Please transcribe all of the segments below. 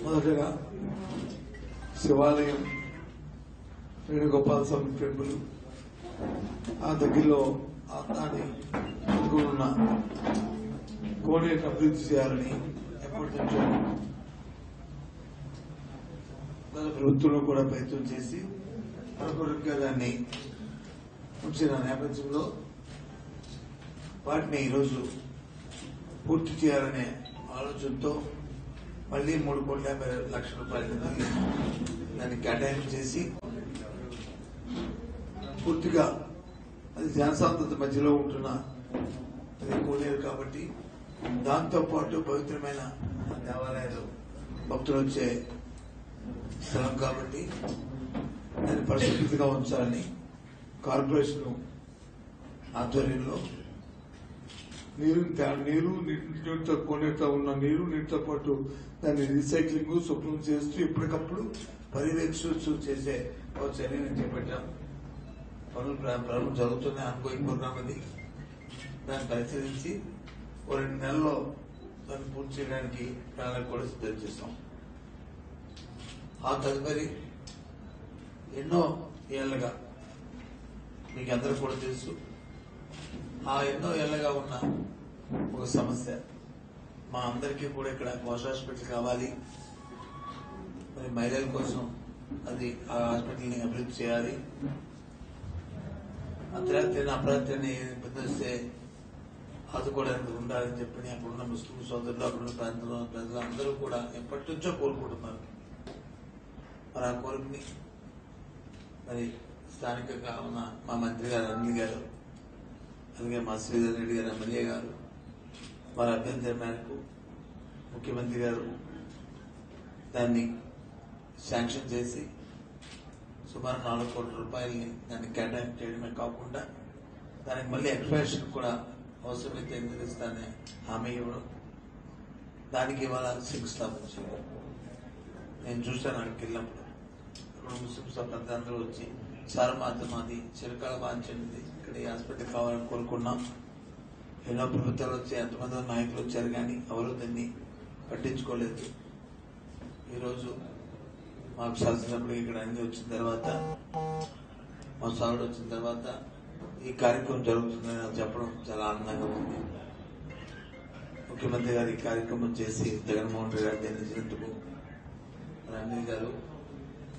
మొదటగా శివాలయం వేణుగోపాల స్వామి టెంపుల్ ఆ దగ్గరలో దాని ఉన్న కోనేరు అభివృద్ధి చేయాలని ఎప్పటి నుంచో గత ప్రభుత్వంలో కూడా ప్రయత్నం చేసి కొరకొరగా దాన్ని ఉంచిన నేపథ్యంలో వాటిని ఈరోజు పూర్తి చేయాలనే ఆలోచనతో మళ్లీ 3,50,00,000 రూపాయలు దాన్ని కేటాయింపు చేసి పూర్తిగా అది జనసాంద్రత మధ్యలో ఉంటున్న అది కోనేరు కాబట్టి దాంతోపాటు పవిత్రమైన దేవాలయాలు భక్తులు వచ్చే స్థలం కాబట్టి దాన్ని పరిశుభ్రతగా ఉంచాలని కార్పొరేషన్ ఆధ్వర్యంలో నీరుతో కోనేరుతో ఉన్న నీటితో పాటు దాన్ని రీసైక్లింగ్ శుభ్రం చేస్తూ ఎప్పటికప్పుడు పర్యవేక్షిస్తూ చేసే ఒక చర్యను చేపట్టాం. పనులు జరుగుతున్నాయి. ఆన్గోయింగ్ ప్రోగ్రామ్ అది. దాన్ని పరిశీలించి 2 నెలల్లో దాన్ని పూర్తి చేయడానికి ప్రణాళిక కూడా సిద్ధం చేస్తాం. ఆ తదుపరి ఎన్నో ఏళ్లుగా మీకు అందరూ కూడా తెలుసు, ఆ ఎన్నో ఏళ్లుగా ఉన్న ఒక సమస్య మా అందరికీ కూడా ఇక్కడ పోస్ట్ హాస్పిటల్ కావాలి, మరి మహిళల కోసం అది ఆ హాస్పిటల్ని అభివృద్ధి చేయాలి, అర్ధరాత్రిని అపరాత్రిని ఇబ్బంది వస్తే ఆదుకోవడానికి ఉండాలని చెప్పని అక్కడున్న ముస్లిం సోదరులు అక్కడున్న ప్రాంతంలో ప్రజలు అందరూ కూడా ఎప్పటి నుంచో కోరుకుంటున్నారు. మరి ఆ కోరికని మరి స్థానికంగా ఉన్న మా మంత్రి గారు అనిల్ గారు, అలాగే మా శ్రీధర్ రెడ్డి గారు ఎమ్మెల్యే గారు వారి అభ్యంతరం మేరకు ముఖ్యమంత్రి గారు దాన్ని శాంక్షన్ చేసి సుమారు 4 కోట్ల రూపాయలని దాన్ని కేటాయింపు చేయడమే కాకుండా దానికి మళ్ళీ ఎక్స్పాన్షన్ కూడా అవసరమైతే నిర్వహిస్తానని హామీ ఇవ్వడం, దానికి ఇవాళ శంకుస్థాపన చేయడం. నేను చూశాను అక్కడికి వెళ్ళినప్పుడు అక్కడ ముస్లిం సభ్యులందరూ వచ్చి సార్ మాది చిరకాల వాంఛనిది ఇక్కడ ఈ హాస్పిటల్ కావాలని కోరుకున్నాం. ఎన్నో ప్రభుత్వాలు వచ్చి ఎంతమంది నాయకులు వచ్చారు కానీ ఎవరు దాన్ని పట్టించుకోలేదు. ఈరోజు మాకు శాసనసభ్యులు ఇక్కడ అన్ని వచ్చిన తర్వాత మా సాగుడు వచ్చిన తర్వాత ఈ కార్యక్రమం జరుగుతుందని చెప్పడం చాలా ఆనందంగా ఉంది. ముఖ్యమంత్రి గారు ఈ కార్యక్రమం చేసి జగన్మోహన్ రెడ్డి గారు నిర్ణయించినందుకు అనిల్ గారు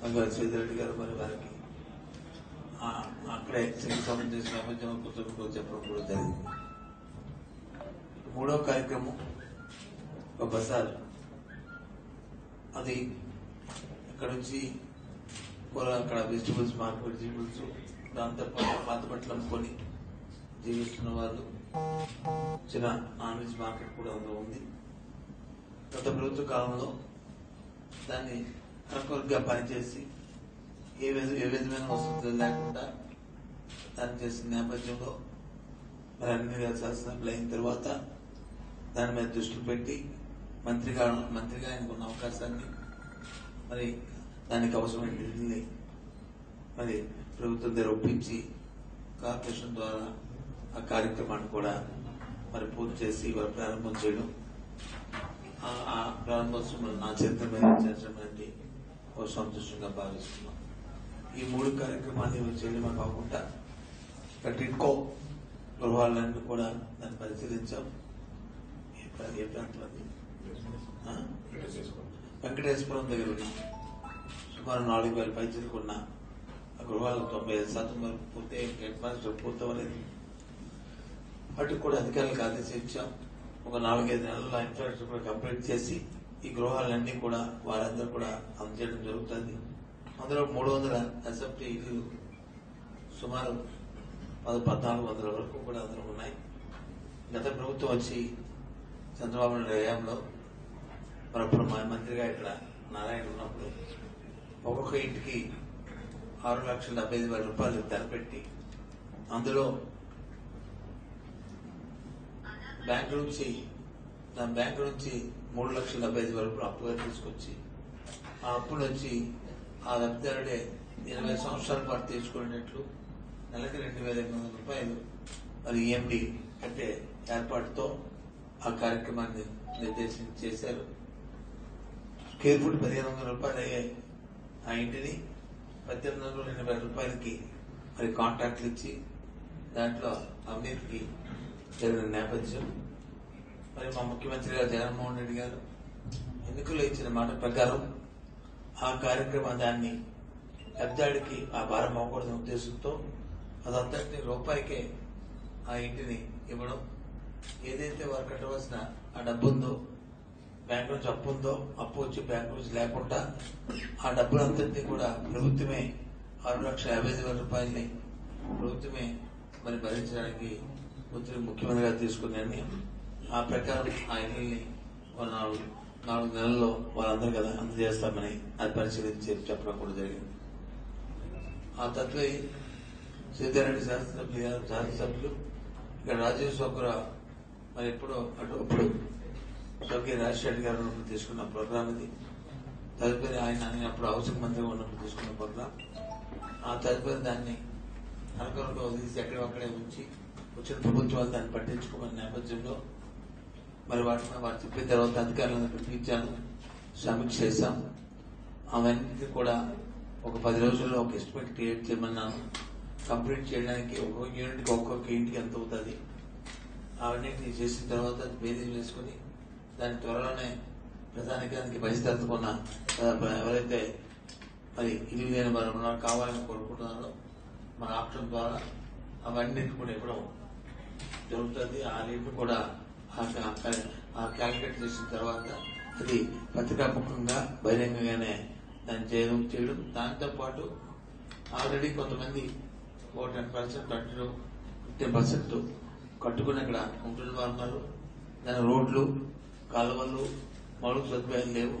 అలాగే శ్రీధరెడ్డి గారు మరి వారికి అక్కడే శంకుస్థాపన చేసిన నేపథ్యంలో పుస్తకం చెప్పడం కూడా జరిగింది. 3వ కార్యక్రమం ఒక బజార్, అది ఇక్కడ నుంచి అక్కడ వెజిటబుల్స్ మార్కెట్ వెజిటబుల్స్ దాంతో పాటు పాత బట్టలు అమ్ముకొని జీవిస్తున్న వాళ్ళు చిన్న నాన్ వెజ్ మార్కెట్ కూడా అందులో ఉంది. గత ప్రభుత్వ కాలంలో దాన్ని కరెక్ట్గా పనిచేసి ఏ విధమైన వసతులు లేకుండా దాన్ని చేసిన నేపథ్యంలో మరి అన్ని శాసనసభ్యులు అయిన తర్వాత దాని మీద దృష్టి పెట్టి మంత్రిగా ఆయనకున్న అవకాశాన్ని మరి దానికి అవసరమైన నిధుల్ని మరి ప్రభుత్వం దగ్గర ఒప్పించి కార్పొరేషన్ ద్వారా ఆ కార్యక్రమాన్ని కూడా మరి పూర్తి చేసి వారు ప్రారంభం చేయడం, ఆ ప్రారంభోత్సవం నా చేతుల మీద చేర్చడం అనేది ఒక సంతోషంగా భావిస్తున్నాం. ఈ 3 కార్యక్రమాలు చేయడమే కాకుండా టిడ్కో గృహాలన్నీ కూడా దాన్ని పరిశీలించాం. ఏ ప్రాంతం అది వెంకటేశ్వరం దగ్గర ఉన్న సుమారు 4,000 పైచలకు ఉన్న ఆ గృహాలు 95% వరకు పూర్తి అడ్వాన్స్ పూర్తవలేదు. వాటికి కూడా అధికారులకు ఆదేశించాం. ఒక 4-5 నెలల ఇన్ఫ్రాస్ట్రక్చర్ కంప్లీట్ చేసి ఈ గృహాలన్నీ కూడా వారందరూ కూడా అందజేయడం జరుగుతుంది. అందులో 300 అసెంబ్లీ ఇల్లు సుమారు 1,400 వరకు కూడా అందులో ఉన్నాయి. గత ప్రభుత్వం వచ్చి చంద్రబాబు నాయుడు హయాంలో మరప్పుడు మా మంత్రిగా ఇక్కడ నారాయణ ఉన్నప్పుడు ఒక్కొక్క ఇంటికి 6,75,000 రూపాయలు ధరపెట్టి అందులో బ్యాంకు నుంచి 3,75,000 రూపాయలు అప్పుగా తీసుకొచ్చి ఆ అప్పు నుంచి ఆ లబ్ధిదారుడే 20 సంవత్సరాల పాటు తీసుకునేట్లు నెలకి 2,800 రూపాయలు మరి ఈఎండి కట్టే ఏర్పాటుతో ఆ కార్యక్రమాన్ని నిర్దేశం చేశారు. స్క్వేర్ ఫుట్ 1500 రూపాయలు అయ్యే ఆ ఇంటిని 1880 రూపాయలకి మరి కాంట్రాక్ట్లు ఇచ్చి దాంట్లో అవినీతికి జరిగిన నేపథ్యం. మరి మా ముఖ్యమంత్రి గారు జగన్మోహన్ రెడ్డి గారు ఎన్నికల్లో ఇచ్చిన మాట ప్రకారం ఆ కార్యక్రమాన్ని లబ్ధాడికి ఆ భారం అవ్వకూడదనే ఉద్దేశంతో అదంతటిని రూపాయికే ఆ ఇంటిని ఇవ్వడం, ఏదైతే వారు కట్టవలసిన ఆ డబ్బు ఉందో, బ్యాంకు నుంచి అప్పు ఉందో, అప్పు వచ్చి బ్యాంకు నుంచి లేకుండా ఆ డబ్బులంతటినీ కూడా ప్రభుత్వమే 6,50,000 రూపాయలని ప్రభుత్వమే మరి భరించడానికి ముఖ్యమంత్రి గారు తీసుకున్న నిర్ణయం. ఆ ప్రకారం ఆ ఇల్లుని 4 నెలల్లో వాళ్ళందరూ కదా అందజేస్తామని అది పరిశీలించి చెప్పడం కూడా జరిగింది. ఆ తత్వే సీతారెడ్డి శాసనసభ్యులు ఇక్కడ రాజీవ్ సోకురా మరి ఎప్పుడో అప్పుడు స్వర్గీయ రాజశేఖర్ గారు తీసుకున్న ప్రోగ్రాం ఇది. తదుపరి ఆయన అప్పుడు హౌసింగ్ మంత్రిగా ఉన్నప్పుడు తీసుకున్న ప్రోగ్రాం. ఆ తదుపరి దాన్ని అనకొరకు వదిలేసి ఎక్కడొక్కడే ఉంచి వచ్చిన ప్రభుత్వాలు దాన్ని పట్టించుకోమన్న నేపథ్యంలో మరి వారు చెప్పిన తర్వాత అధికారులను పిలిపించాను, సమీక్ష చేశాం. అవన్నీ కూడా ఒక 10 రోజుల్లో ఒక ఎస్టిమేట్ క్రియేట్ చేయమన్నాను. కంప్లీట్ చేయడానికి ఒక్కొక్క యూనిట్కి ఒక్కొక్క ఇంటికి ఎంత అవుతుంది అవన్నింటినీ చేసిన తర్వాత బేరీ వేసుకుని దాని త్వరలోనే ప్రధానికానికి బహిష్కరించుకున్న ఎవరైతే మరి ఇల్లు లేని వారు కావాలని కోరుకుంటున్నారో మన ఆప్షన్ ద్వారా అవన్నింటి కూడా ఇవ్వడం జరుగుతుంది. ఆ రేటు కూడా ఆ క్యాలిక్యులేట్ చేసిన తర్వాత అది పత్రికాముఖంగా బహిరంగంగానే దాన్ని చేయడం. దాంతో పాటు ఆల్రెడీ కొంతమంది 10%, 15% కట్టుకుని ఇక్కడ ఉంటున్న వారు ఉన్నారు. దాని రోడ్లు, కాలువలు, మౌలిక సదుపాయాలు లేవు.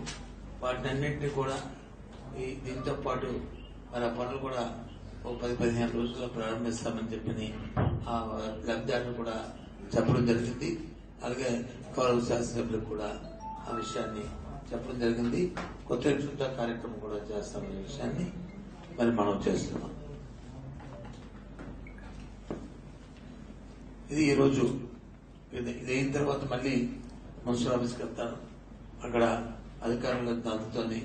వాటిని అన్నింటినీ కూడా దీంతో పాటు మరి ఆ పనులు కూడా ఒక 10-15 రోజుల్లో ప్రారంభిస్తామని చెప్పి ఆ లబ్ధిదారులు కూడా చెప్పడం జరిగింది. అలాగే గౌరవ శాసనసభ్యులకు కూడా ఆ విషయాన్ని చెప్పడం జరిగింది. కొత్త ఇంటి కార్యక్రమం కూడా చేస్తామనే విషయాన్ని మరి మనం చేస్తున్నాం. ఇది ఈరోజు ఇది అయిన తర్వాత మళ్ళీ మున్సిపల్ ఆఫీస్కి వెళ్తాను. అక్కడ అధికారులతో అందుతోని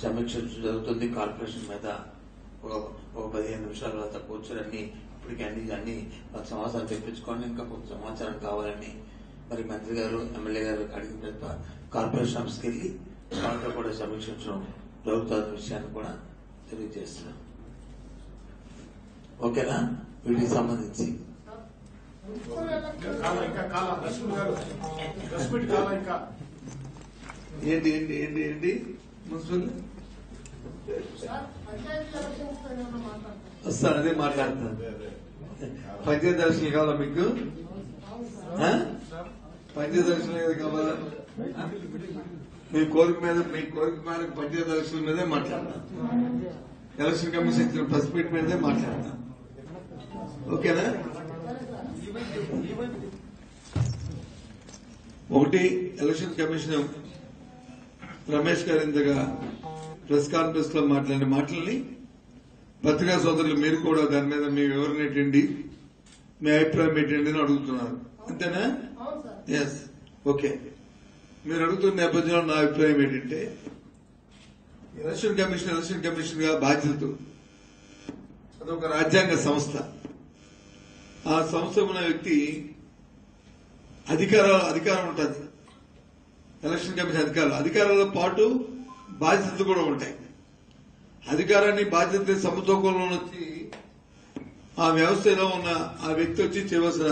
సమీక్ష జరుగుతుంది. కార్పొరేషన్ మీద ఒక 15 నిమిషాల తక్కువ కూర్చొని ఇప్పటికీ అన్ని సమాచారం తెప్పించుకోండి, ఇంకా కొంత సమాచారం కావాలని మరి మంత్రి గారు, ఎమ్మెల్యే గారు అడిగిన తర్వాత కార్పొరేషన్ ఆఫీస్కి వెళ్లి వాళ్ళతో కూడా సమీక్షించడం జరుగుతున్న విషయాన్ని కూడా తెలియజేస్తున్నాం. ఓకేనా? వీటికి సంబంధించి ఏంటి మున్సిపల్ వస్తాను, అదే మాట్లాడతాను. పంచాయతీ ఎలక్షన్ కావాలా మీకు? పంచాయతీ ఎలక్షన్ ఏది కావాలా? మీ కోరిక మేరకు పంచాయతీ ఎలక్షన్ మీదే మాట్లాడతాను. ఎలక్షన్ కమిషన్ ఇచ్చిన ప్రెస్ మీట్ మీదే మాట్లాడతాను. ఓకేనా? ఒకటి, ఎలక్షన్ కమిషన్ రమేష్ గారు ఇంతగా ప్రెస్ కాన్ఫరెన్స్ లో మాట్లాడిన మాటల్ని పత్రికా సోదరులు మీరు కూడా దాని మీద మీ వివరణ ఏంటండి, మీ అభిప్రాయం ఏంటండి అని అడుగుతున్నారు. అంతేనా? ఎస్. ఓకే. మీరు అడుగుతున్న నేపథ్యంలో నా అభిప్రాయం ఏంటంటే, ఎలక్షన్ కమిషన్ గా బాధ్యతలు అదొక రాజ్యాంగ సంస్థ. ఆ సంస్థ ఉన్న వ్యక్తి అధికారం ఉంటుంది. ఎలక్షన్ కమిషన్ అధికారాలతో పాటు బాధ్యతలు కూడా ఉంటాయి. అధికారాన్ని బాధ్యతని సమతూకంలో వచ్చి ఆ వ్యవస్థలో ఉన్న ఆ వ్యక్తి వచ్చి చేయవలసిన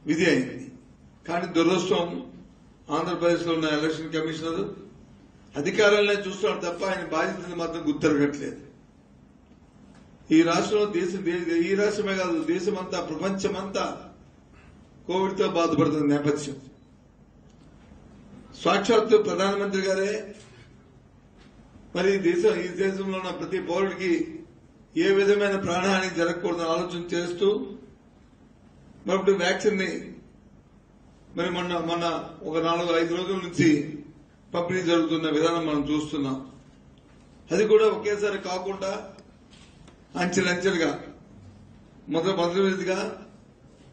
విధి అయింది. కానీ దురదృష్టం, ఆంధ్రప్రదేశ్ లో ఉన్న ఎలక్షన్ కమిషనర్ అధికారాలనే చూస్తున్నాడు తప్ప ఆయన బాధ్యతలు మాత్రం గుర్తెరగట్లేదు. ఈ రాష్ట్రంలో ఈ రాష్ట్రమే కాదు, దేశమంతా, ప్రపంచమంతా కోవిడ్ తో బాధపడుతున్న నేపథ్యం. సాక్షాత్తు ప్రధానమంత్రి గారే మరి ఈ దేశంలో ఉన్న ప్రతి పౌరుడికి ఏ విధమైన ప్రాణహాని జరగకూడదని ఆలోచన చేస్తూ మరి వ్యాక్సిన్ ని మరి మొన్న ఒక 4-5 రోజుల నుంచి పంపిణీ జరుగుతున్న విధానం మనం చూస్తున్నాం. అది కూడా ఒకేసారి కాకుండా అంచెలంచెలుగా మొదటిగా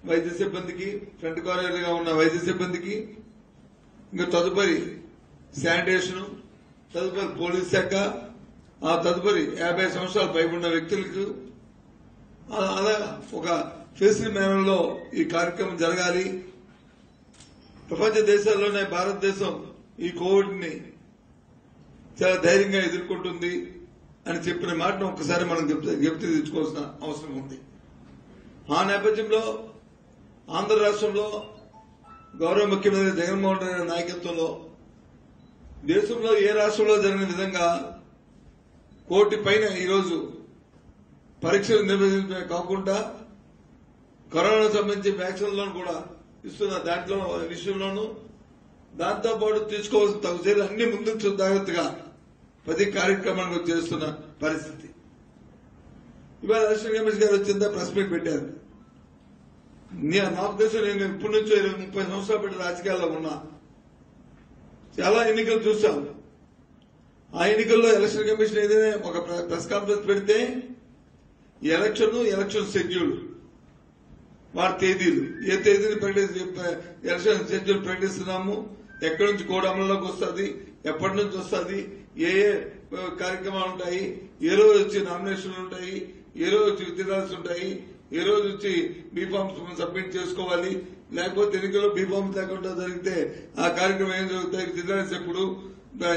వైద్య సిబ్బందికి, ఫ్రంట్ కారియర్గా ఉన్న వైద్య సిబ్బందికి, ఇంకా తదుపరి శానిటేషన్, తదుపరి పోలీస్ శాఖ, ఆ తదుపరి 50 సంవత్సరాల పైబడిన వ్యక్తులకు అలా ఒక ఫేసిల్ మేనర్లో ఈ కార్యక్రమం జరగాలి. ప్రపంచ దేశాల్లోనే భారతదేశం ఈ కోవిడ్ ని చాలా ధైర్యంగా ఎదుర్కొంటుంది అని చెప్పిన మాటను ఒక్కసారి మనం జ్ఞప్తి తెచ్చుకోవాల్సిన అవసరం ఉంది. ఆ నేపథ్యంలో ఆంధ్ర రాష్ట్రంలో గౌరవ ముఖ్యమంత్రి జగన్మోహన్ రెడ్డి గారి నాయకత్వంలో దేశంలో ఏ రాష్ట్రంలో జరిగిన విధంగా 1 కోటి పైన ఈరోజు పరీక్షలు నిర్వహించడమే కాకుండా కరోనా సంబంధించి వ్యాక్సిన్లను కూడా ఇస్తున్న దాంట్లో విషయంలోనూ దాంతోపాటు తీసుకోవాల్సిన తగు చర్యలు అన్ని ముందుకు జాగ్రత్తగా ప్రతి కార్యక్రమాన్ని చేస్తున్న పరిస్థితి. ఇవాళ ఎలక్షన్ కమిషన్ గారు వచ్చిందా ప్రెస్ మీట్ పెట్టారు. నాకు తెలుసు, నేను ఇప్పటి నుంచో 20-30 సంవత్సరాలు పెట్టి రాజకీయాల్లో ఉన్నా. చాలా ఎన్నికలు చూసాం. ఆ ఎన్నికల్లో ఎలక్షన్ కమిషన్ ఏదైనా ఒక ప్రెస్ కాన్ఫరెన్స్ పెడితే ఎలక్షన్ షెడ్యూల్, వారి తేదీలు, ఏ తేదీని ఎలక్షన్ షెడ్యూల్ ప్రకటిస్తున్నాము, ఎక్కడి నుంచి కోడ్ అమల్లోకి వస్తుంది, ఎప్పటి నుంచి వస్తుంది, ఏ కార్యక్రమాలు ఉంటాయి, ఏ రోజు వచ్చి నామినేషన్లు ఉంటాయి, ఏ రోజు వచ్చి విత్డ్రాల్స్ ఉంటాయి, ఏ రోజు వచ్చి బీఫామ్స్ సబ్మిట్ చేసుకోవాలి, లేకపోతే ఎన్నికల్లో బీఫామ్స్ లేకుండా జరిగితే ఆ కార్యక్రమం ఏం జరుగుతాయి, విత్డ్రాల్స్ ఎప్పుడు,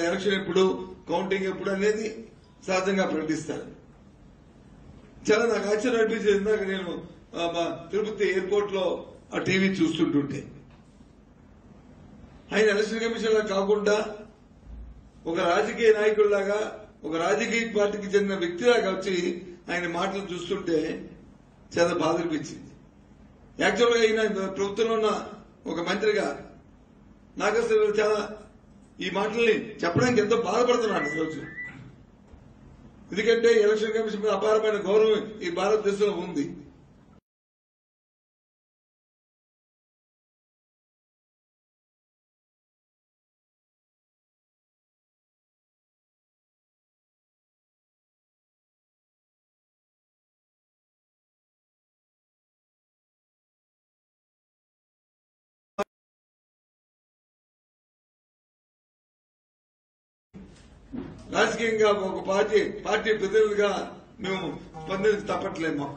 ఎలక్షన్ ఎప్పుడు, కౌంటింగ్ ఎప్పుడు అనేది సహజంగా ప్రకటిస్తారు. చాలా నాకు ఆశ్చర్యం అనిపించింది. ఇందాక నేను తిరుపతి ఎయిర్పోర్ట్ లో ఆ టీవీ చూస్తుంటుంటే ఆయన ఎలక్షన్ కమిషన్ లా కాకుండా ఒక రాజకీయ నాయకుడిలాగా, ఒక రాజకీయ పార్టీకి చెందిన వ్యక్తిలాగా వచ్చి ఆయన మాటలు చూస్తుంటే చాలా బాధ అనిపించింది. యాక్చువల్గా ఈయన ప్రభుత్వంలో ఉన్న ఒక మంత్రిగా నాకు అసలు చాలా ఈ మాటల్ని చెప్పడానికి ఎంతో బాధపడుతున్నాను ఈరోజు. ఎందుకంటే ఎలక్షన్ కమిషన్ మీద అపారమైన గౌరవం ఈ భారతదేశంలో ఉంది. రాజకీయంగా ఒక పార్టీ ప్రతినిధులుగా మేము స్పందించి తప్పట్లేము.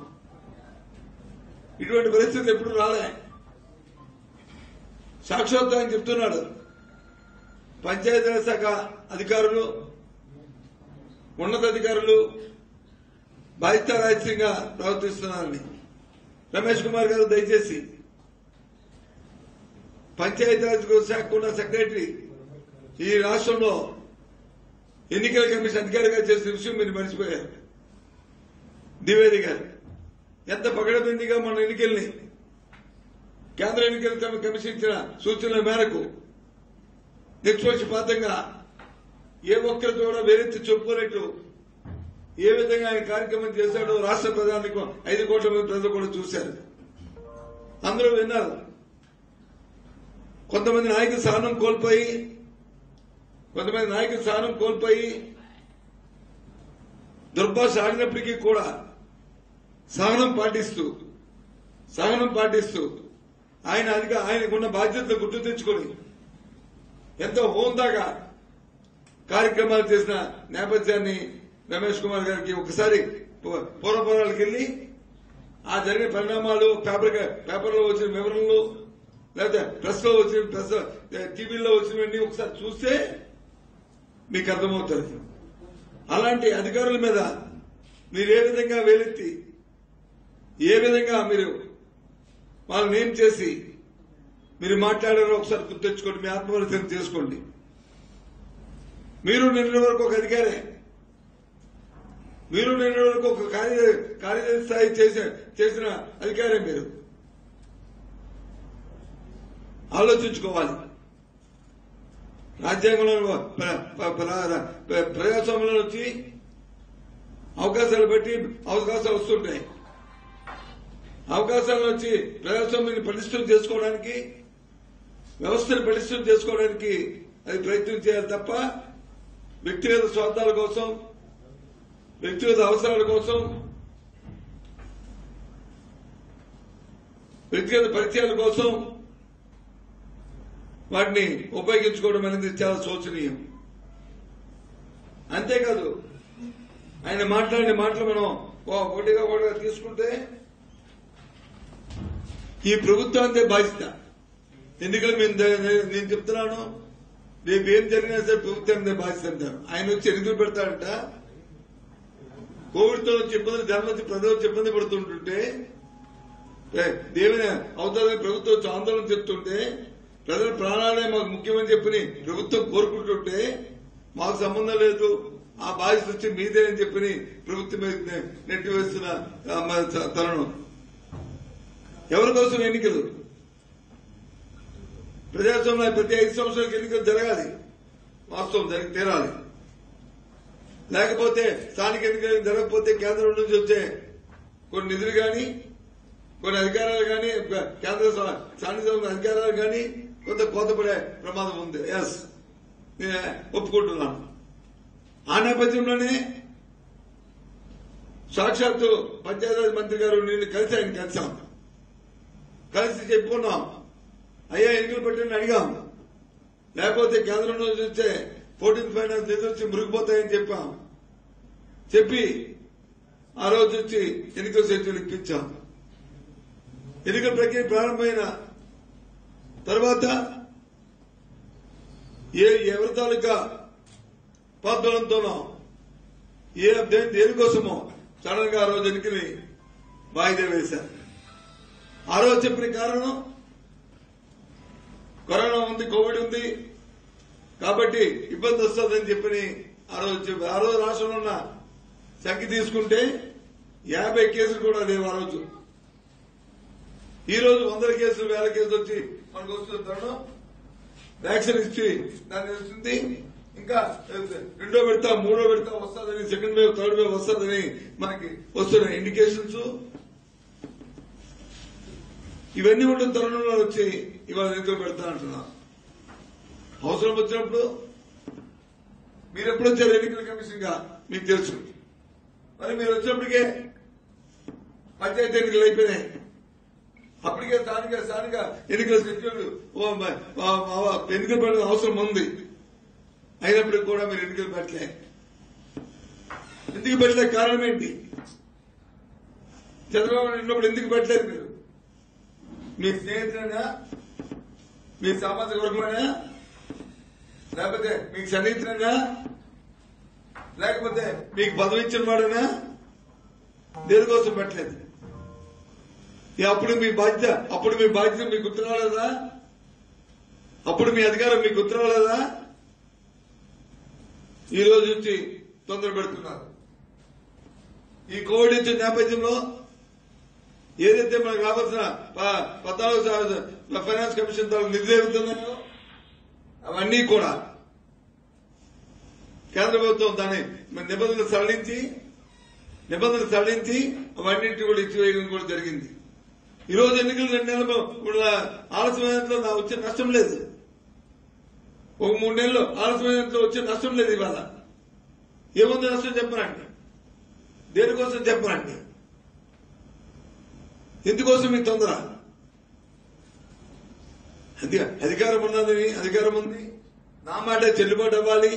ఇటువంటి పరిస్థితి ఎప్పుడు రాలే. సాక్షాత్కారం చెప్తున్నాడు, పంచాయతీరాజ్ శాఖ అధికారులు, ఉన్నతాధికారులు బాధ్యతారాహిత్యంగా ప్రవర్తిస్తున్నారని. రమేష్ కుమార్ గారు దయచేసి పంచాయతీరాజ్ శాఖ ఉన్న సెక్రటరీ ఈ రాష్ట్రంలో ఎన్నికల కమిషన్ అధికారిగా చేసిన విషయం మీరు మర్చిపోయారు. ద్వివేది గారు ఎంత పగడబందీగా మన ఎన్నికల్ని కేంద్ర ఎన్నికల కమిషన్ ఇచ్చిన సూచనల మేరకు నిష్పక్షపాతంగా ఏ ఒక్కరితో కూడా వేరెత్తి చెప్పుకునేట్టు ఏ విధంగా ఆయన కార్యక్రమం చేశాడో రాష్ట్ర ప్రధానికి 5 కోట్ల మంది ప్రజలు కూడా చూశారు, అందరూ విన్నారు. కొంతమంది నాయకులు సహనం కోల్పోయి దుర్భాష ఆడినప్పటికీ కూడా సహనం పాటిస్తూ ఆయనకున్న బాధ్యతలు గుర్తు తెచ్చుకొని ఎంతో హోందాగా కార్యక్రమాలు చేసిన నేపథ్యాన్ని రమేష్ కుమార్ గారికి ఒకసారి పూర్వపురాలకు వెళ్లి ఆ జరిగిన పరిణామాలు పేపర్లో వచ్చిన వివరణలు లేకపోతే ప్రెస్ లో వచ్చిన టీవీలో వచ్చినవన్నీ ఒకసారి చూస్తే మీకు అర్థమవుతుంది. అలాంటి అధికారుల మీద మీరు ఏ విధంగా వేలెత్తి ఏ విధంగా మీరు వాళ్ళని ఏం చేసి మీరు మాట్లాడారో ఒకసారి గుర్తు తెచ్చుకోండి, మీ ఆత్మపరిశీలన చేసుకోండి. మీరు నిన్న వరకు ఒక అధికారే, మీరు నిన్న వరకు ఒక కార్యదర్శి స్థాయి చేసిన అధికారే. మీరు ఆలోచించుకోవాలి. రాజ్యాంగంలో ప్రజాస్వామ్యంలో వచ్చి అవకాశాలు బట్టి అవకాశాలు వస్తుంటాయి. అవకాశాలను వచ్చి ప్రజాస్వామ్యాన్ని పటిష్టం చేసుకోవడానికి, వ్యవస్థను పటిష్టం చేసుకోవడానికి అది ప్రయత్నం చేయాలి తప్ప వ్యక్తిగత స్వార్థాల కోసం, వ్యక్తిగత అవసరాల కోసం, వ్యక్తిగత పరిచయాల కోసం వాటిని ఉపయోగించుకోవడం అనేది చాలా శోచనీయం. అంతేకాదు ఆయన మాట్లాడిన మాటలు మనం ఒకటిగా తీసుకుంటే ఈ ప్రభుత్వానికి బాధ్యత. ఎన్నికలు నేను చెప్తున్నాను, రేపు ఏం జరిగినా సరే ప్రభుత్వానికి బాధ్యత అంటారు. ఆయన వచ్చి ఎన్నికలు పెడతాడంట. కోవిడ్ తో వచ్చి ఇబ్బందులు దాని వచ్చి ప్రజలు వచ్చి ఇబ్బంది పడుతుంటుంటే దేవిని అవుతారని ప్రభుత్వం వచ్చి ఆందోళన చెప్తుంటే ప్రజల ప్రాణాలే మాకు ముఖ్యమని చెప్పి ప్రభుత్వం కోరుకుంటుంటే మాకు సంబంధం లేదు, ఆ బాధ్యత వచ్చి మీదే అని చెప్పి ప్రభుత్వం మీద నెట్టి వేస్తున్న తరుణం. ఎవరి కోసం ఎన్నికలు? ప్రజాస్వామ్యంలో ప్రతి 5 సంవత్సరాలకు ఎన్నికలు జరగాలి, వాస్తవం జరిగి తీరాలి. లేకపోతే స్థానిక ఎన్నికలు జరగకపోతే కేంద్రం నుంచి వచ్చే కొన్ని నిధులు కానీ కొన్ని అధికారాలు కానీ కేంద్ర స్థానిక అధికారాలు కానీ కొంత కోతపడే ప్రమాదం ఉంది. ఎస్, నేను ఒప్పుకుంటున్నాను. ఆ నేపథ్యంలోనే సాక్షాత్తు పంచాయతీరాజ్ మంత్రి గారు నేను ఆయన కలిసాం. కలిసి చెప్పుకున్నాం, అయ్యా ఎన్నికలు పెట్టండి అడిగాం. లేకపోతే కేంద్రం నుంచి వచ్చే 14th ఫైనాన్స్ నిధులు వచ్చి మురిగిపోతాయని చెప్పాం. చెప్పి ఆ రోజు వచ్చి ఎన్నికల షెడ్యూల్ ఇప్పించాం. ఎన్నికల ప్రక్రియ ప్రారంభమైన తర్వాత ఎవరి తాలూకా పాద్బలంతోనో దేనికోసమో సడన్ గా ఆ రోజు ఎన్నికని వాయిదా వేశారు. ఆ రోజు చెప్పిన కారణం కరోనా ఉంది, కోవిడ్ ఉంది కాబట్టి ఇబ్బంది వస్తుందని చెప్పి ఆ రోజు రాష్ట్రంలో ఉన్న సంఖ్య తీసుకుంటే 50 కేసులు కూడా లేవు ఆ రోజు. ఈ రోజు 100 కేసులు 1000 కేసులు వచ్చి మనకు వస్తున్న తరుణం. వ్యాక్సిన్ ఇచ్చి దాన్ని వస్తుంది. ఇంకా 2వ విడత 3వ విడత వస్తుందని, 2nd వేవ్ 3rd వేవ్ వస్తుందని మనకి వస్తున్న ఇండికేషన్స్. ఇవన్నీ ఉన్న తరుణంలో వచ్చి ఇవాళ ఎన్నికలు పెడతా అంటున్నా. అవసరం వచ్చినప్పుడు మీరు ఎప్పుడు వచ్చారు ఎన్నికల కమిషన్ గా మీకు తెలుసు. మరి మీరు వచ్చినప్పటికే పంచాయతీ ఎన్నికలు అయిపోయినాయి. అప్పటికే స్థానిక ఎన్నికల షెడ్యూల్ ఎన్నికలు పెట్టడం అవసరం ఉంది. అయినప్పటికీ కూడా మీరు ఎన్నికలు పెట్టలే. ఎందుకు పెట్టలే? కారణం ఏంటి? చంద్రబాబు నాయుడు ఉన్నప్పుడు ఎందుకు పెట్టలేదు? మీరు మీ స్నేహితులైనా, మీ సామాజిక వర్గమైనా, లేకపోతే మీకు సన్నిహితులైనా, లేకపోతే మీకు పదవి ఇచ్చిన వాడైనా దేనికోసం పెట్టలేదు? అప్పుడు మీ బాధ్యత మీకు గుర్తురాలేదా? అప్పుడు మీ అధికారం మీకు గుర్తురాలేదా? ఈ రోజు నుంచి తొందర పెడుతున్నారు. ఈ కోవిడ్ వచ్చిన నేపథ్యంలో ఏదైతే మనకు రావాల్సిన 14వ ఫైనాన్స్ కమిషన్ ద్వారా నిధులు ఏమవుతున్నాయో అవన్నీ కూడా కేంద్ర ప్రభుత్వం దాని నిబంధనలు సడలించి అవన్నింటినీ కూడా ఇచ్చివేయడం కూడా జరిగింది. ఈ రోజు ఎన్నికలు 2 నెలలు ఆలస్యమైనంతలో నా వచ్చే నష్టం లేదు. ఒక 3 నెలలు ఆలస్యమైనంతలో వచ్చే నష్టం లేదు. ఇవాళ ఏముంది నష్టం చెప్పనండి? దేనికోసం చెప్పనండి? ఎందుకోసం ఈ తొందర? అధికారం ఉన్నదని, అధికారం ఉంది, నా మాట చెల్లుబాటు అవ్వాలి.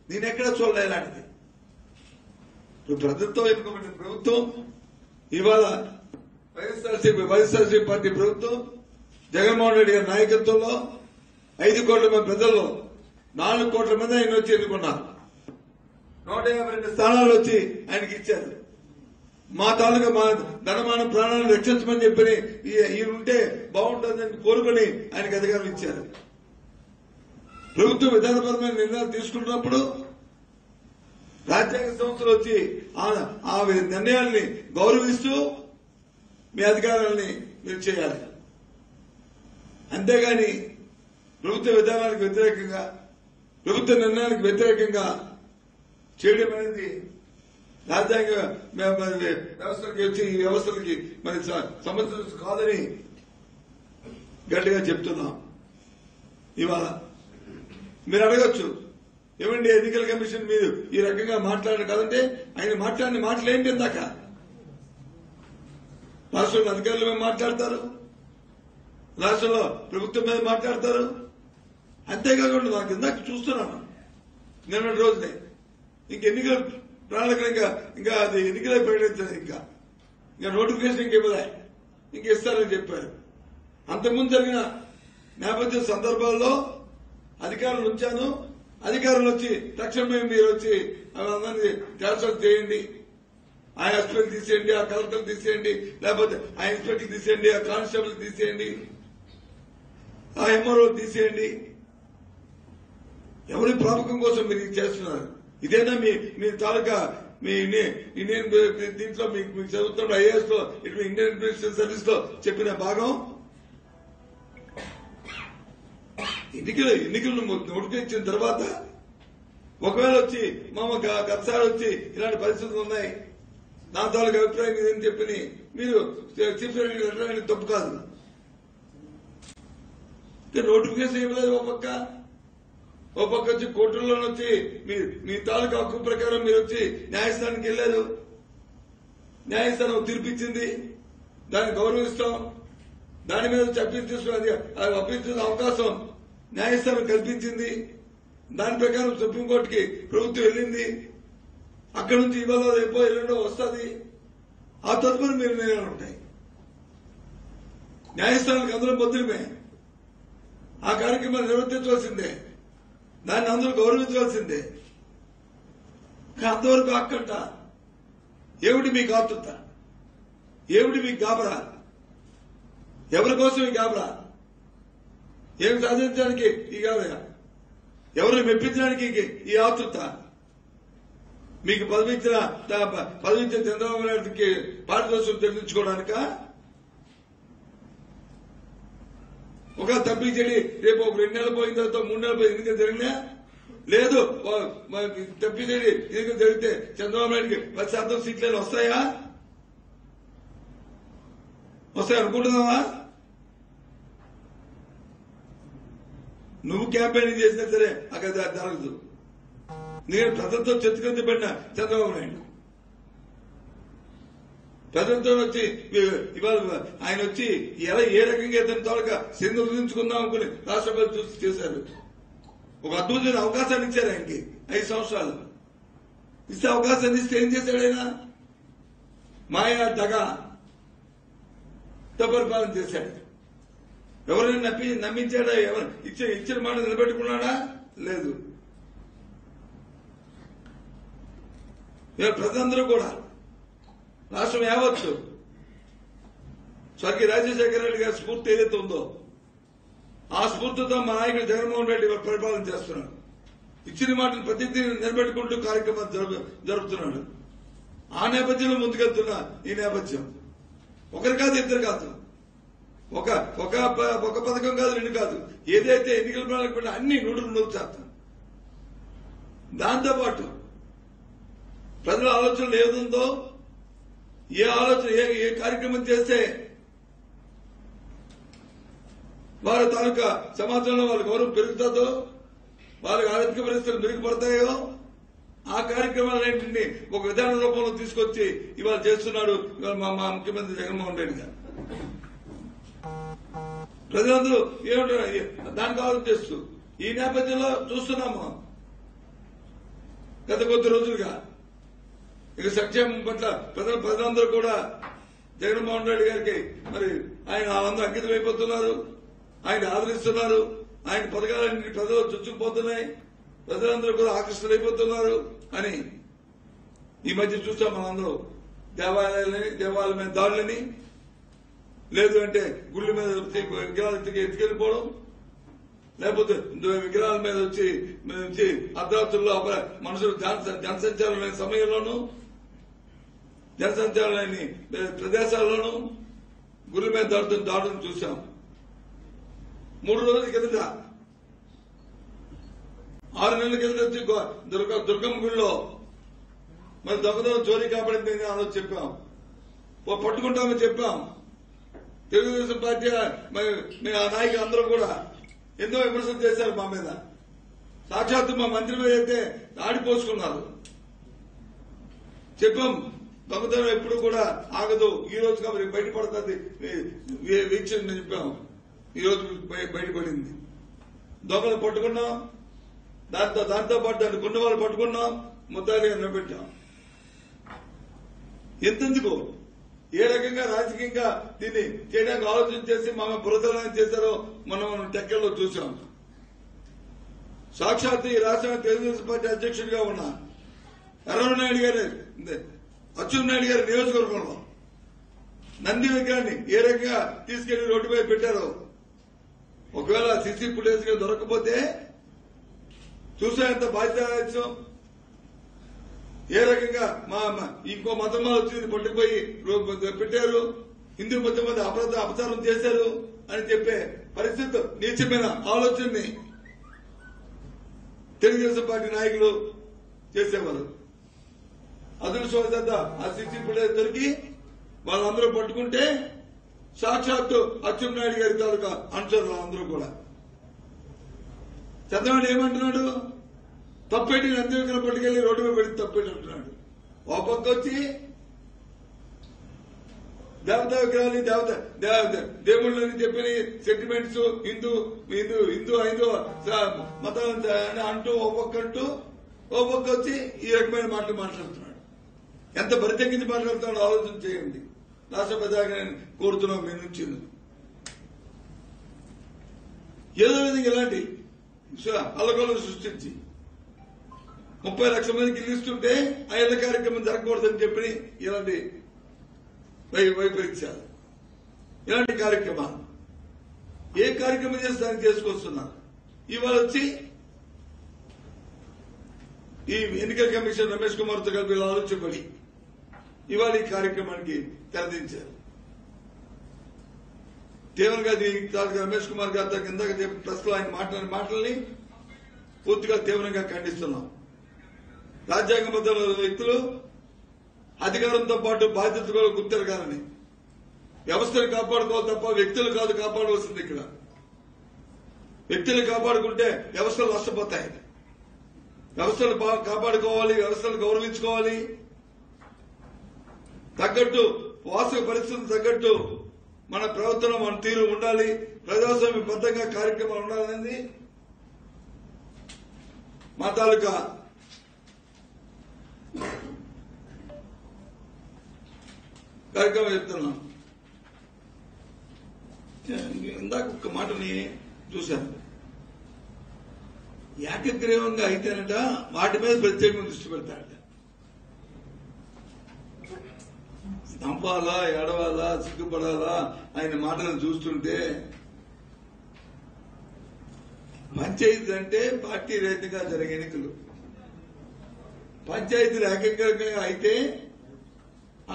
నేనెక్కడ చూడలే ఇలాంటిది. ప్రజలతో ఎన్నుకోబడిన ప్రభుత్వం ఇవాళ వైఎస్ఆర్సీపీ పార్టీ ప్రభుత్వం జగన్మోహన్ రెడ్డి గారి నాయకత్వంలో 5 కోట్ల మంది ప్రజల్లో 4 కోట్ల మంది ఆయన వచ్చి ఎన్నుకున్నారు. 152 స్థానాలు వచ్చి ఆయనకి ఇచ్చారు. మా తాలూకా మా ధనమాన ప్రాణాలను రక్షించమని చెప్పి ఈయనుంటే బాగుంటుందని కోరుకుని ఆయనకు అధికారం ఇచ్చారు. ప్రభుత్వం విధానపరమైన నిర్ణయాలు తీసుకుంటున్నప్పుడు రాజ్యాంగ సంస్థలు వచ్చి ఆ నిర్ణయాల్ని గౌరవిస్తూ మీ అధికారాలని మీరు చేయాలి. అంతేగాని ప్రభుత్వ విధానాలకు వ్యతిరేకంగా, ప్రభుత్వ నిర్ణయాలకు వ్యతిరేకంగా చేయడం అనేది రాజ్యాంగ వ్యవస్థలకి వచ్చి ఈ వ్యవస్థలకి మరి సమస్య కాదని గట్టిగా చెప్తున్నాం. ఇవాళ మీరు అడగచ్చు, ఏమండి ఎన్నికల కమిషన్ మీరు ఈ రకంగా మాట్లాడరు కదంటే ఆయన మాట్లాడిన మాటలు ఏంటి? ఇందాక రాష్ట్రంలో అధికారుల మీద మాట్లాడతారు, రాష్ట్రంలో ప్రభుత్వం మీద మాట్లాడతారు. అంతేకాకుండా నాకు ఇందాక చూస్తున్నాను నిన్నటి రోజునే ఇంక ఎన్నికల ప్రణాళిక ఇంకా అది ఎన్నికలే ప్రకటించారు. ఇంకా నోటిఫికేషన్ ఇంక ఇవ్వలే, ఇంక ఇస్తారని చెప్పారు. అంతకుముందు జరిగిన నేపథ్య సందర్భాల్లో అధికారులు ఉంచాను, అధికారులు వచ్చి తక్షణమే మీరు వచ్చి అందరినీ ట్రాన్స్ఫర్ చేయండి, ఆ ఎస్పీకి తీసేయండి, ఆ కలెక్టర్ తీసేయండి, లేకపోతే ఆ ఇన్స్పెక్టర్ తీసేయండి, ఆ కానిస్టేబుల్ తీసేయండి, ఆ ఎంఆర్ఓ తీసేయండి. ఎవరి ప్రాపకం కోసం మీరు ఇది చేస్తున్నారు? ఇదేనా మీ తాలూకా మీ ఇండియన్ దీంట్లో మీకు చదువుతున్న ఐఏఎస్ లో ఇటు ఇండియన్ ఇన్వెస్టిగేషన్ సర్వీస్ లో చెప్పిన భాగం? ఎన్నికలు నోటిఫికేషన్ ఇచ్చిన తర్వాత ఒకవేళ వచ్చి గతసారి వచ్చి ఇలాంటి పరిస్థితులు ఉన్నాయి, నా తాలూకా అభిప్రాయం ఇదని చెప్పి మీరు చీఫ్ సెక్రటరీ తప్పు కాదు. నోటిఫికేషన్ ఇవ్వలేదు. ఓ పక్క వచ్చి కోర్టుల్లో వచ్చి మీ తాలూకా హక్కు ప్రకారం మీరు వచ్చి న్యాయస్థానానికి వెళ్లారు, న్యాయస్థానం తీర్పిచ్చింది, దాన్ని గౌరవిస్తాం, దాని మీద అప్పీల్ అవకాశం న్యాయస్థానం కల్పించింది. దాని ప్రకారం సుప్రీంకోర్టుకి ప్రభుత్వం వెళ్ళింది. అక్కడి నుంచి ఇవాళ రేపో ఎల్లుండో వస్తుంది. ఆ తదుపరి మీరు నిర్ణయాలు ఉంటాయి. న్యాయస్థానానికి అందరూ బద్దులమే. ఆ కార్యక్రమాన్ని నిర్వర్తించవలసిందే, దాన్ని అందరూ గౌరవించవలసిందే. అంతవరకు అక్కంట ఏమిటి మీకు ఆతృత, ఏమిటి మీకు గాబరా, ఎవరి కోసం ఈ గాబరా, ఏమి సాధించడానికి ఈ గాబరా, ఎవరిని మెప్పించడానికి ఈ ఆతృత? మీకు పదవించిన చంద్రబాబు నాయుడికి పారితోషికం చెల్లించుకోవడానిక? ఒక తప్పించండి, రేపు ఒక 2 నెలలు పోయిన తర్వాత 3 నెలలు పోయి ఎన్నికలు జరిగినా లేదు, తప్పించండి ఎన్నికలు జరిగితే చంద్రబాబు నాయుడికి 10% సీట్లు వస్తాయా? వస్తాయి అనుకుంటున్నావా? నువ్వు క్యాంపెయినింగ్ చేసినా సరే అక్కడ జరగదు. నేను ప్రజలతో చెత్తుకంది పడిన చంద్రబాబు నాయుడు ప్రజలతో వచ్చి ఇవాళ ఆయన వచ్చి ఎలా ఏ రకంగా ఇతని తోడక సింధు వదిలించుకుందాం అనుకుని రాష్ట్రపతి చూసి చేశారు. ఒక అద్భుతమైన అవకాశాన్ని ఇచ్చారు ఆయనకి 5 సంవత్సరాలు. ఇస్తే అవకాశాన్ని ఇస్తే ఏం చేశాడు ఆయన? మాయా దగా పరిపాలన చేశాడు. ఎవరైనా నమ్మించాడా? ఎవరు ఇచ్చిన మాట నిలబెట్టుకున్నాడా? లేదు. ప్రజలందరూ కూడా రాష్ట్రం యావత్తు స్వర్గీయ రాజశేఖర రెడ్డి గారి స్ఫూర్తి ఏదైతే ఉందో ఆ స్ఫూర్తితో మా నాయకుడు జగన్మోహన్ రెడ్డి పరిపాలన చేస్తున్నాడు. ఇచ్చిన మాటను ప్రతి నిలబెట్టుకుంటూ కార్యక్రమాలు జరుపుతున్నాడు. ఆ నేపథ్యంలో ముందుకెళ్తున్న ఈ నేపథ్యం ఒకరు కాదు, ఇద్దరు కాదు, ఒక పథకం కాదు, 2 కాదు, ఏదైతే ఎన్నికల ప్రణాళిక అన్ని 100% దాంతోపాటు ప్రజల ఆలోచనలు ఏదుందో, ఏ ఆలోచన ఏ కార్యక్రమం చేస్తే వారి తాలూకా సమాజంలో వాళ్ళ గౌరవం పెరుగుతుందో, వాళ్ళకి ఆర్థిక పరిస్థితులు మెరుగుపడతాయో ఆ కార్యక్రమాలన్నింటినీ ఒక విధాన రూపంలో తీసుకొచ్చి ఇవాళ చేస్తున్నాడు ఇవాళ మా ముఖ్యమంత్రి జగన్మోహన్ రెడ్డి గారు. ప్రజలందరూ ఏమంటారు దానికి ఆలోచిస్తూ ఈ నేపథ్యంలో చూస్తున్నాము గత కొద్ది రోజులుగా ఇక సంక్షేమం పట్ల ప్రజలందరూ కూడా జగన్మోహన్ రెడ్డి గారికి మరి ఆయన వాళ్ళందరూ అంకితమైపోతున్నారు, ఆయన ఆదరిస్తున్నారు, ఆయన పథకాలన్నింటి ప్రజలు చుచ్చుకుపోతున్నాయి, ప్రజలందరూ కూడా ఆకర్షితులైపోతున్నారు అని ఈ మధ్య చూస్తాం. మనందరూ దేవాలయాల మీద దాడులని, లేదు అంటే గుళ్ళ మీద విగ్రహాలు ఎత్తుకెళ్లిపోవడం, లేకపోతే విగ్రహాల మీద వచ్చి అర్ధరాత్రుల్లో మనుషులు జనసంచారమైన సమయంలోనూ జనసంచారమైన ప్రదేశాల్లోనూ గుళ్ళ మీద దాడులను చూశాం. 3 రోజుల కిందట 6 నెలల కిందట వచ్చి దుర్గమ్మ గుడిలో మరి దొంగతనం చోరీ కాపాడింది అని చెప్పాం, పట్టుకుంటామని చెప్పాం. తెలుగుదేశం పార్టీ ఆ నాయకులు అందరూ కూడా ఎన్నో విమర్శలు చేశారు మా మీద. సాక్షాత్తు మా మంత్రి మీద అయితే ఆడిపోసుకున్నారు. చెప్పాం దొంగతనం ఎప్పుడు కూడా ఆగదు, ఈ రోజు కాబట్టి బయటపడుతుంది వీక్షణ చెప్పాం. ఈ రోజు బయటపడింది. దొంగలు పట్టుకున్నాం, దాంతో పాటు దాన్ని గుండె వాళ్ళు పట్టుకున్నాం, ముద్దాలి నిలబెట్టాం. ఎంతెందుకు ఏ రకంగా రాజకీయంగా దీన్ని చేయడానికి ఆలోచన చేసి మా బురదలను చేశారో మనం టెక్కల్లో చూసాం. సాక్షాత్ ఈ రాష్ట్రానికి తెలుగుదేశం పార్టీ అధ్యక్షుడిగా ఉన్న ఎర్రనాయుడు గారి అచ్చెన్నాయుడు గారి నియోజకవర్గంలో నంది విగ్రహాన్ని ఏ రకంగా తీసుకెళ్లి రోడ్డుపై పెట్టారో, ఒకవేళ సీసీ ఫుటేజ్ గా దొరకకపోతే చూసా ఎంత బాధ్యత. ఏ రకంగా ఇంకో మతం వచ్చి పట్టుకుపోయి పెట్టారు, హిందూ మతం మీద అపచారం చేశారు అని చెప్పే పరిస్థితి, నీచమైన ఆలోచనని తెలుగుదేశం పార్టీ నాయకులు చేసేవారు. అదృష్టవశాత్తు ఆ సీసీ ఫుటేజ్ దొరికి వాళ్ళందరూ పట్టుకుంటే సాక్షాత్తు అచ్చెన్నాయుడు గారి తాలూకా అనుచరులు అందరూ కూడా. చంద్రబాబు ఏమంటున్నాడు? తప్పేటి నందివిగ్రహం పట్టుకెళ్లి రోడ్డు మీద పెట్టి తప్పేటి అంటున్నాడు. ఓ పక్క వచ్చి దేవతా విగ్రహాలు దేవుళ్ళని చెప్పిన సెంటిమెంట్స్ హిందూ మతాన్ని అంటూ ఓ పక్క వచ్చి ఈ రకమైన మాటలు మాట్లాడుతున్నాడు. ఎంత బరితెక్కించి మాట్లాడుతున్నాడో ఆలోచన చేయండి. రాష్ట్ర ప్రజాగా కోరుతున్నాం మీ నుంచి. ఏదో విధంగా ఇలాంటి అల్లకొల్లను సృష్టించి 30 లక్షల మందికి ఇల్లు ఇస్తుంటే ఆ ఇళ్ల కార్యక్రమం జరగకూడదని చెప్పి ఇలాంటి వైపరీత్యాలు, ఇలాంటి కార్యక్రమాలు ఏ కార్యక్రమం చేసి దాన్ని చేసుకొస్తున్నారు. ఇవాళ వచ్చి ఈ ఎన్నికల కమిషన్ రమేష్ కుమార్ తో కలిపి ఆలోచించబడి ఇవాళ ఈ కార్యక్రమానికి తెరదించారు. తీవ్రంగా రమేష్ కుమార్ గారితో కిందగా ప్రెస్ లో ఆయన మాట్లాడిన మాటల్ని పూర్తిగా తీవ్రంగా ఖండిస్తున్నాం. రాజ్యాంగబద్ధ వ్యక్తులు అధికారంతో పాటు బాధ్యత కూడా గుర్తెరగాలని, వ్యవస్థను కాపాడుకోవాలి తప్ప వ్యక్తులు కాదు కాపాడవలసింది. ఇక్కడ వ్యక్తులు కాపాడుకుంటే వ్యవస్థలు నష్టపోతాయి. వ్యవస్థలు కాపాడుకోవాలి, వ్యవస్థలు గౌరవించుకోవాలి, తగ్గట్టు వాస్తవ పరిస్థితులు తగ్గట్టు మన ప్రవర్తన మన తీరు ఉండాలి, ప్రజాస్వామ్యబద్ధంగా కార్యక్రమాలు ఉండాలనేది మా తాలూకా కార్యక్రమం చెప్తున్నాం. ఇందాక ఒక్క మాటని చూశాను. ఏకగ్రీవంగా అయితేనట వాటి మీద ప్రత్యేకంగా దృష్టి పెడతాడట. నంపాలా, ఏడవాలా, సిగ్గుపడాలా ఆయన మాటలను చూస్తుంటే. పంచాయతీ అంటే పార్టీ రహితంగా జరిగే ఎన్నికలు. పంచాయతీలు ఏకగ్రీవంగా అయితే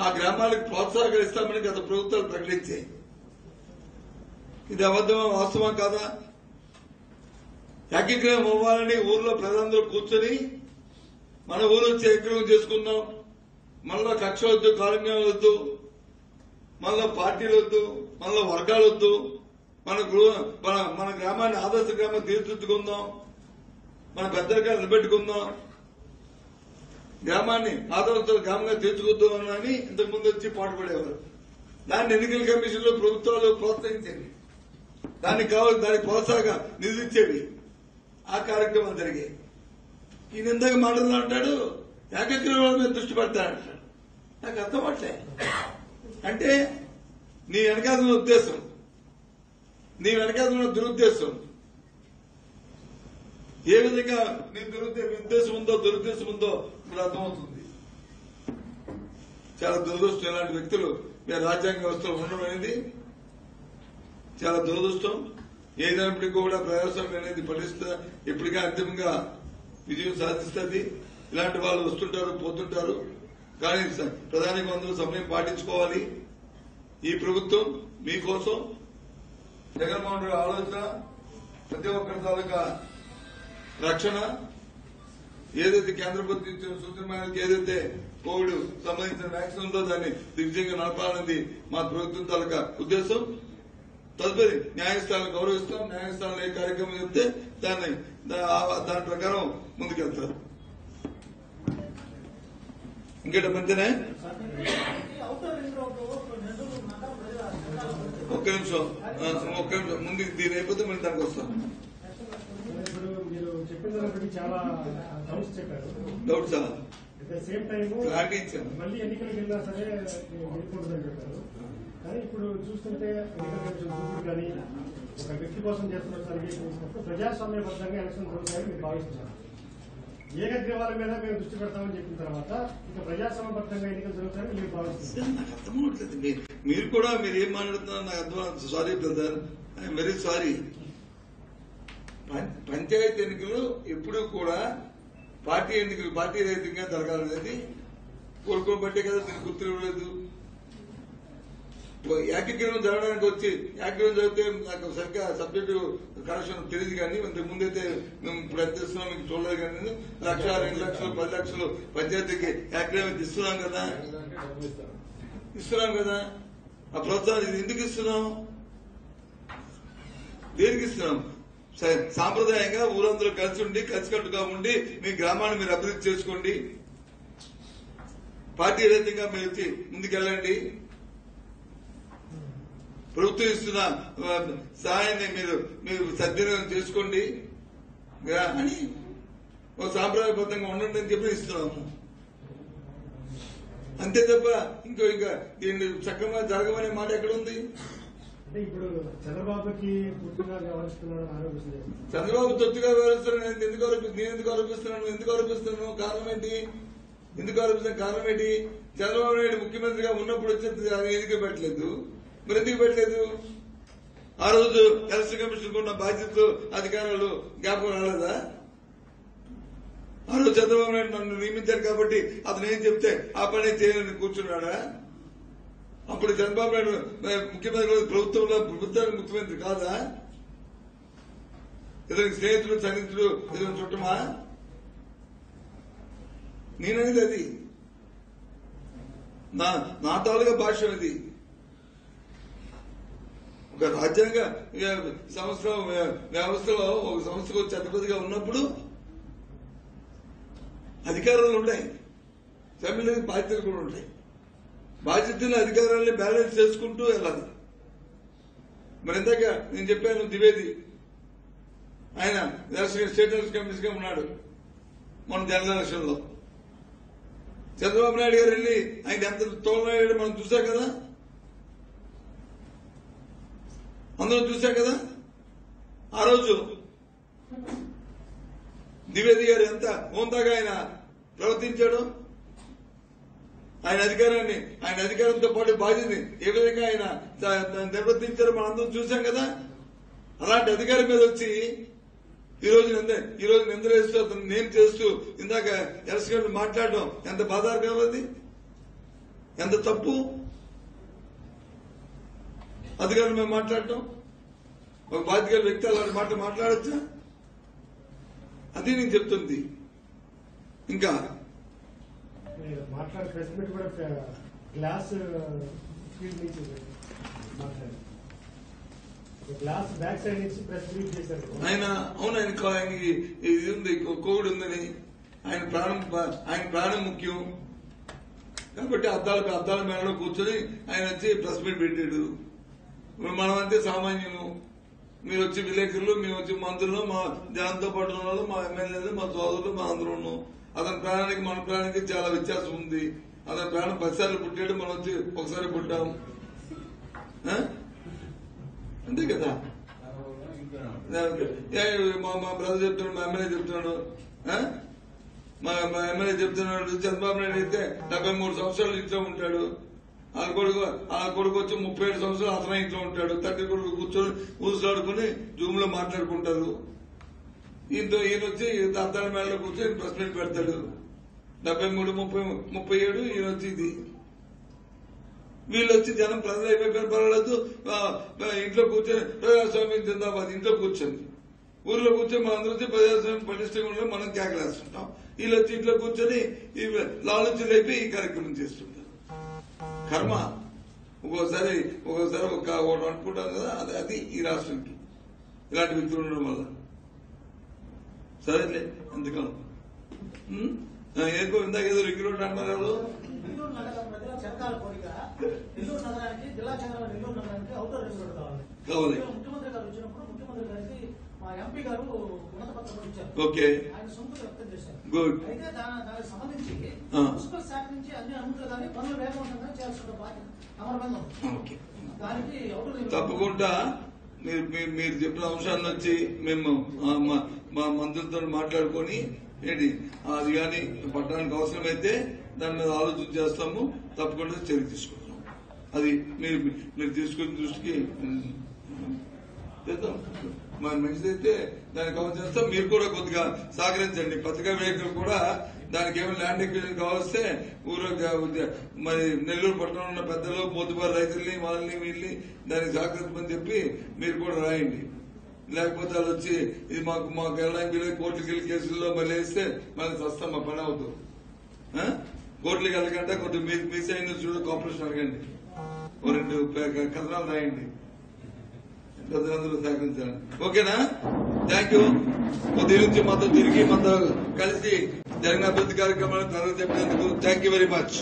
ఆ గ్రామాలకు ప్రోత్సాహం ఇస్తామని గత ప్రభుత్వాలు ప్రకటించాయి. ఇది అబద్దమా వాస్తవం కాదా? ఏకగ్రీవం అవ్వాలని ఊర్లో ప్రజలందరూ కూర్చొని మన ఊరు వచ్చి ఏకగ్రీవం చేసుకుందాం, మనలో కక్ష వద్దు, కాలుణ్యం వద్దు, మనలో పార్టీలు వద్దు, మనలో వర్గాలు వద్దు, మన గ్రామాన్ని ఆదర్శ గ్రామం తీర్చిదిద్దుకుందాం, మన పెద్దలుగా నిలబెట్టుకుందాం, గ్రామాన్ని ఆదర్శ గ్రామంగా తీర్చుకుందాం అని ఇంతకుముందు వచ్చి పాటుపడేవారు. దాన్ని ఎన్నికల కమిషన్లో ప్రభుత్వాలు ప్రోత్సహించేవి, దానికి ప్రోత్సాహంగా నిధులిచ్చేవి. ఆ కార్యక్రమం జరిగాయి. ఈయన ఇందాక మాటలు అంటాడు ఏకగ్రీవాల మీద దృష్టి పెడతాడంటాడు. నాకు అర్థమట్లే. అంటే నీ వెనకాల ఉద్దేశం, నీ వెనకాల దురుద్దేశం, ఏ విధంగా నీ ఉద్దేశం ఉందో దురుద్దేశం ఉందో ఇప్పుడు అర్థమవుతుంది. చాలా దురదృష్టం. ఇలాంటి వ్యక్తులు మీరు రాజ్యాంగ వ్యవస్థలో ఉండడం అనేది చాలా దురదృష్టం. ఏదైనప్పటికీ కూడా ప్రజాస్వామ్యం అనేది పటిస్తా ఎప్పటికీ అంతిమంగా విజయం సాధిస్తుంది. ఇలాంటి వాళ్ళు వస్తుంటారు, పోతుంటారు. కానీ ప్రధానికి అందరూ సమయం పాటించుకోవాలి. ఈ ప్రభుత్వం మీకోసం, జగన్మోహన్ రెడ్డి ఆలోచన, ప్రతి ఒక్కరి తాలూకా రక్షణ, ఏదైతే కేంద్ర ప్రభుత్వం సూచన మేరకు ఏదైతే కోవిడ్ సంబంధించిన వ్యాక్సిన్ ఉందో దాన్ని దిగ్విజయంగా నడపాలన్నది మా ప్రభుత్వం తాలూకా ఉద్దేశం. తదుపరి న్యాయస్థానాలు గౌరవిస్తాం. న్యాయస్థానంలో ఏ కార్యక్రమం చెప్తే దాని ప్రకారం ముందుకెళ్తారు. ఇంకేట మంచినే. ఒక్క నిమిషం ముందు దీని అయిపోతే మళ్ళీ దానికి వస్తాం. డౌట్సా? సేమ్ టైం క్లారిటీ ఇచ్చాను. మళ్ళీ ఎన్నికలకు వెళ్ళినా సరే గెలుపుకుంటుందని చెప్పారు. కానీ ఇప్పుడు చూస్తుంటే ఎన్నికల కానీ ఒక వ్యక్తి కోసం చేస్తున్న అలిగేషన్ ప్రజాస్వామ్యబద్ధంగా ఎలక్షన్ జరుగుతాయని మీరు భావిస్తున్నారు. ఏకగ్రీవాల మీద మేము దృష్టి పెడతామని చెప్పిన తర్వాత ఇంకా ప్రజాస్వామ్యబద్ధంగా ఎన్నికలు జరుగుతాయని మీరు భావిస్తున్నారు. నాకు అర్థం అవట్లేదు. మీరు కూడా మీరు ఏం మాట్లాడుతున్నారు నాకు అర్థం. Sorry brother, I'm very sorry. పంచాయతీ ఎన్నికలు ఎప్పుడూ కూడా పార్టీ ఎన్నికలు పార్టీ రహితంగా జరగాలనేది కోరుకోబట్టే కదా దీనికి గుర్తు ఇవ్వలేదు. ఏకగ్రీవం జరగడానికి వచ్చి ఏకగ్రీవం జరిగితే నాకు సరిగ్గా సబ్జెక్టు కరెక్షన్ తెలియదు. కానీ ఇంతకు ముందైతే మేము ఇప్పుడు ఎంత ఇస్తున్నాం మీకు చూడలేదు. కానీ 1,00,000, 2 లక్షలు, 10 లక్షలు పంచాయతీకి ఏకగ్రీవం ఇస్తున్నాం కదా. ఆ ప్రోత్సాహం ఇది ఎందుకు ఇస్తున్నాం? దేనికి ఇస్తున్నాం? సాంప్రదాయంగా ఊరందరూ కలిసి ఉండి కలిసికట్టుగా ఉండి మీ గ్రామాన్ని మీరు అభివృద్ధి చేసుకోండి, పార్టీ రహితంగా మీరు వచ్చి ముందుకెళ్ళండి, ప్రభుత్వం ఇస్తున్న సహాయాన్ని మీరు సద్వినియోగం చేసుకోండి అని ఒక సాంప్రదాయబద్ధంగా ఉండండి అని చెప్పి ఇస్తున్నాము. అంతే తప్ప ఇంకా దీన్ని చక్కగా జరగమనే మాట ఎక్కడ ఉంది? ఇప్పుడు చంద్రబాబుకి పూర్తిగా వ్యవహరిస్తున్నాడు ఆరోపిస్తున్నారు. చంద్రబాబు తొత్తుగా వ్యవహరిస్తున్నాను. నేను ఎందుకు ఆరోపిస్తున్నాను? కారణం ఏంటి? ఎందుకు ఆరోపిస్తున్న కారణం ఏంటి? చంద్రబాబు నాయుడు ముఖ్యమంత్రిగా ఉన్నప్పుడు వచ్చి ఎందుకు పెట్టలేదు? మరి ఎందుకు పెట్టలేదు? ఆ రోజు ఎలక్షన్ కమిషన్ ఉన్న బాధ్యతలు అధికారులు జ్ఞాపకం రాలేదా? ఆ రోజు చంద్రబాబు నాయుడు నన్ను నియమించారు కాబట్టి అతను ఏం చెప్తే ఆ పని చేయాలని కూర్చున్నాడా? అప్పుడు చంద్రబాబు నాయుడు ముఖ్యమంత్రి ప్రభుత్వానికి ముఖ్యమంత్రి కాదా? ఇతనికి స్నేహితుడు సన్నిహితుడు ఇతను చుట్టమా? నేననేది అది నా తాలూగా భాష. అది ఒక రాజ్యాంగ వ్యవస్థలో ఒక సంస్థకు వచ్చి అధిపతిగా ఉన్నప్పుడు అధికారాలు ఉంటాయి, సమ్మెలకు బాధ్యతలు కూడా ఉంటాయి. బాధ్యతని అధికారాన్ని బ్యాలెన్స్ చేసుకుంటూ వెళ్ళాలి. మరి ఇందాక నేను చెప్పాను, ద్వివేది ఆయన స్టేట్ ఎలక్షన్ కమిషన్ గా ఉన్నాడు మన జనరల్ ఎలక్షన్ లో. చంద్రబాబు నాయుడు గారు వెళ్ళి ఆయన ఎంత తోలనాడు మనం చూసాం కదా, అందరూ చూశాం కదా. ఆ రోజు ద్వివేది గారు ఎంత హోందాగా ఆయన ప్రవర్తించాడు. ఆయన అధికారంతో పాటు బాధ్యతని ఏ విధంగా ఆయన నిర్వర్తించారో మనందరం చూశాం కదా. అలాంటి అధికారం మీద వచ్చి ఈ రోజు నిందలేస్తూ అతను నేమ్ చేస్తూ ఇందాక ఎలక్షన్ మాట్లాడడం ఎంత బాధాకరం, అది ఎంత తప్పు. అధికారులు మేము మాట్లాడటం, ఒక బాధ్యత వ్యక్తి అలాంటి మాట మాట్లాడచ్చా? అది నేను చెప్తుంది. ఇంకా మాట్లాడే ప్రెస్ మీట్ కూడా గ్లాస్ ఫీల్డ్ నుంచి మాట్లాడారు. గ్లాస్ బ్యాక్ సైడ్ నుంచి ప్రెస్ మీట్ చేశారు ఆయన. అవును, ఆయనకి ఇది ఉంది, కోవిడ్ ఉందని. ఆయన ప్రాణం ముఖ్యం కాబట్టి అద్దాల మేడలో కూర్చొని ఆయన వచ్చి ప్రెస్ మీట్ పెట్టాడు. మనం అంతే సామాన్యులు. మీరు వచ్చి విలేకరులు, మేము వచ్చి మంత్రులు, మా జనంతో పాటు ఉన్న వాళ్ళు, మా ఎమ్మెల్యేలు, మా సోదరులు, మా అందరూ ఉన్నాం. అతని ప్రాణానికి మన ప్రాణానికి చాలా వ్యత్యాసం ఉంది. అతని ప్రాణం 10 సార్లు పుట్టాడు, మనం వచ్చి ఒకసారి పుట్టాం. అంతే కదా. మా బ్రదర్ చెప్తున్నాడు, మా ఎమ్మెల్యే చెప్తున్నాడు, మా ఎమ్మెల్యే చెప్తున్నాడు. చంద్రబాబు నాయుడు అయితే 73 సంవత్సరాలు ఇంట్లో ఉంటాడు. వాళ్ళ కొడుకు వచ్చి 37 సంవత్సరాలు అతనే ఇంట్లో ఉంటాడు. తండ్రి కొడుకు కూర్చొని ఊసులాడుకుని జూమ్ లో మాట్లాడుకుంటారు. ఈయన వచ్చి అద్దాల మేడలో కూర్చొని ప్రెస్ మీట్ పెడతాడు. 73, 37 ఈయన వచ్చి ఇది. వీళ్ళు వచ్చి జనం ప్రజలు అయిపోయిన పర్వాలేదు, ఇంట్లో కూర్చొని ప్రజాస్వామ్యం జిందాబాద్ ఇంట్లో కూర్చొని, ఊర్లో కూర్చొని మన అందరూ వచ్చి ప్రజాస్వామ్యం పటిష్టంగా మనం కేకలేస్తుంటాం. వీళ్ళు వచ్చి ఇంట్లో కూర్చొని లాలూచి లేపి ఈ కార్యక్రమం చేస్తుంటారు. కర్మ. ఒక్కోసారి ఒకటి అనుకుంటాం కదా, అది ఈ రాష్ట్రంకి ఇలాంటి వ్యక్తులు ఉండడం వల్ల. సరేలే, అందుకని ఇందాక ఏదో రింగ్ అన్నారు. నెల్లూరు నగరం ప్రజల చిరకాల కోరిక నెల్లూరు నగరానికి, జిల్లా కేంద్రం నెల్లూరు నగరానికి ఔటర్ రింగ్ రోడ్ కావాలి. ముఖ్యమంత్రి గారు వచ్చినప్పుడు ముఖ్యమంత్రి గారికి మా ఎంపీ గారు ఉన్నత పత్రం ఇచ్చారు. ఓకే, ఆయన సొంత వ్యక్తం చేశారు. గుడ్. అయితే దానికి సంబంధించి మున్సిపల్ శాఖ నుంచి అన్ని అనుమతులు కానీ పనులు వేగవంతంగా చేయాల్సిన బాధ్యత అమలు మీద ఉంది. ఓకే, దానికి ఎవరు తప్పకుండా మీరు చెప్పిన అంశాన్ని వచ్చి మేము మా మంత్రులతో మాట్లాడుకొని ఏంటి అది కానీ పట్టడానికి అవసరమైతే దాని మీద ఆలోచన చేస్తాము. తప్పకుండా చర్య తీసుకుంటాం. అది మీరు తీసుకున్న దృష్టికి చేద్దాం. మరి మంచిదైతే దానికి కవర్ చేస్తాం. మీరు కూడా కొద్దిగా సహకరించండి. పత్రికా విలేకరులు కూడా దానికి ఏమైనా ల్యాండ్ ఎక్విజిషన్ కావలిస్తే ఊరు మరి నెల్లూరు పట్టణంలో ఉన్న పెద్దలు పోతుబారు రైతుల్ని వాళ్ళని వీళ్ళని దానికి సహకరించమని చెప్పి మీరు కూడా రాయండి. లేకపోతే వాళ్ళు వచ్చి ఇది మాకు వెళ్ళడానికి వీళ్ళు కోర్టుకి వెళ్ళి కేసుల్లో మళ్ళీ వేస్తే మళ్ళీ వస్తాం, మా పని అవుతుంది. కోర్టుకి వెళ్ళకంటే కొద్దిగా మీ సైడ్ నుంచి కూడా కోఆపరేషన్ అడగండి. ఓ 2 కథనాలు రాయండి. ప్రజలందరూ సహకరించాలి. ఓకేనా? Thank you. కొద్ది నుంచి మాతో తిరిగి మాతో కలిసి జరిగిన అభివృద్ధి కార్యక్రమాలను త్వరగా చెప్పినందుకు థ్యాంక్ యూ వెరీ మచ్.